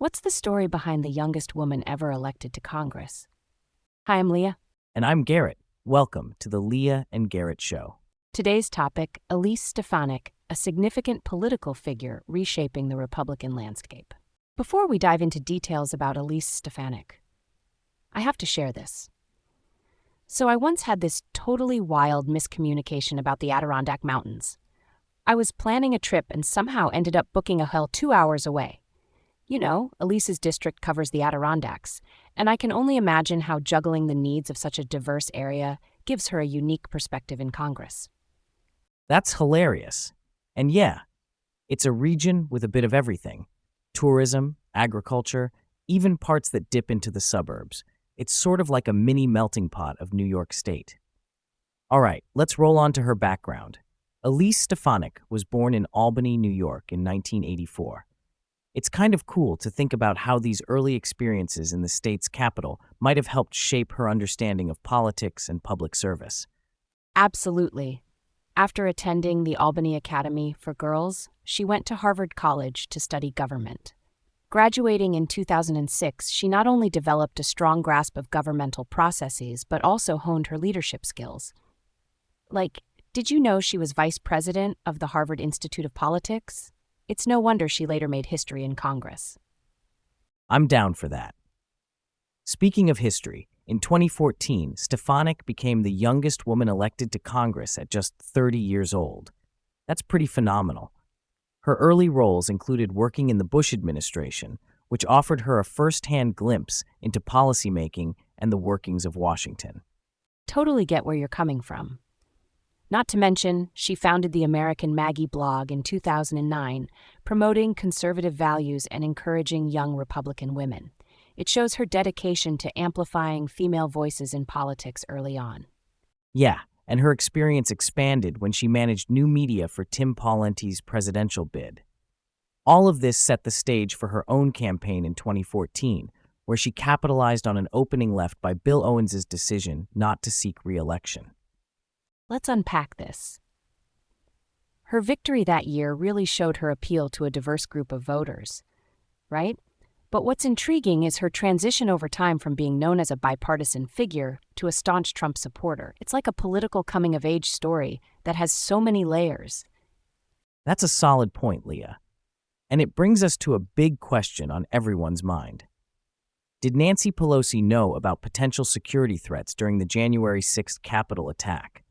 What's the story behind the youngest woman ever elected to Congress? Hi, I'm Leah. And I'm Garrett. Welcome to the Leah and Garrett Show. Today's topic, Elise Stefanik, a significant political figure reshaping the Republican landscape. Before we dive into details about Elise Stefanik, I have to share this. So I once had this totally wild miscommunication about the Adirondack Mountains. I was planning a trip and somehow ended up booking a hotel 2 hours away. You know, Elise's district covers the Adirondacks, and I can only imagine how juggling the needs of such a diverse area gives her a unique perspective in Congress. That's hilarious. And yeah, it's a region with a bit of everything. Tourism, agriculture, even parts that dip into the suburbs. It's sort of like a mini melting pot of New York State. All right, let's roll on to her background. Elise Stefanik was born in Albany, New York in 1984. It's kind of cool to think about how these early experiences in the state's capital might have helped shape her understanding of politics and public service. Absolutely. After attending the Albany Academy for Girls, she went to Harvard College to study government. Graduating in 2006, she not only developed a strong grasp of governmental processes, but also honed her leadership skills. Did you know she was vice president of the Harvard Institute of Politics? It's no wonder she later made history in Congress. I'm down for that. Speaking of history, in 2014, Stefanik became the youngest woman elected to Congress at just 30 years old. That's pretty phenomenal. Her early roles included working in the Bush administration, which offered her a first-hand glimpse into policymaking and the workings of Washington. Totally get where you're coming from. Not to mention, she founded the American Maggie blog in 2009, promoting conservative values and encouraging young Republican women. It shows her dedication to amplifying female voices in politics early on. Yeah, and her experience expanded when she managed new media for Tim Pawlenty's presidential bid. All of this set the stage for her own campaign in 2014, where she capitalized on an opening left by Bill Owens's decision not to seek re-election. Let's unpack this. Her victory that year really showed her appeal to a diverse group of voters, right? But what's intriguing is her transition over time from being known as a bipartisan figure to a staunch Trump supporter. It's like a political coming-of-age story that has so many layers. That's a solid point, Leah. And it brings us to a big question on everyone's mind. Did Nancy Pelosi know about potential security threats during the January 6th Capitol attack?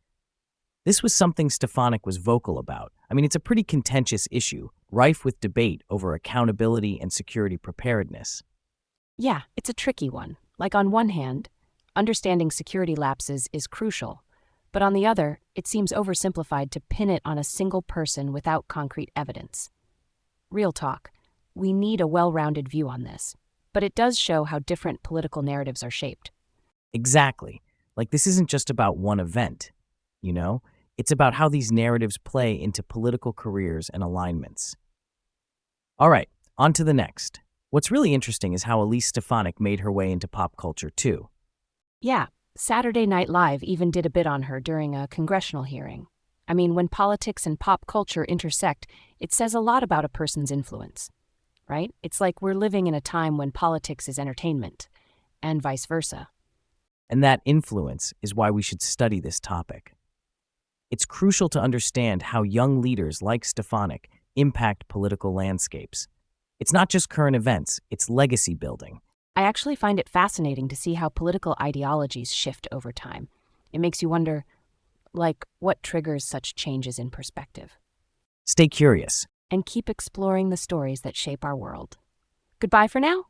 This was something Stefanik was vocal about. It's a pretty contentious issue, rife with debate over accountability and security preparedness. Yeah, it's a tricky one. On one hand, understanding security lapses is crucial, but on the other, it seems oversimplified to pin it on a single person without concrete evidence. Real talk, we need a well-rounded view on this, but it does show how different political narratives are shaped. Exactly. This isn't just about one event, It's about how these narratives play into political careers and alignments. All right, on to the next. What's really interesting is how Elise Stefanik made her way into pop culture, too. Yeah, Saturday Night Live even did a bit on her during a congressional hearing. When politics and pop culture intersect, it says a lot about a person's influence, right? It's like we're living in a time when politics is entertainment, and vice versa. And that influence is why we should study this topic. It's crucial to understand how young leaders like Stefanik impact political landscapes. It's not just current events, it's legacy building. I actually find it fascinating to see how political ideologies shift over time. It makes you wonder, what triggers such changes in perspective? Stay curious. And keep exploring the stories that shape our world. Goodbye for now.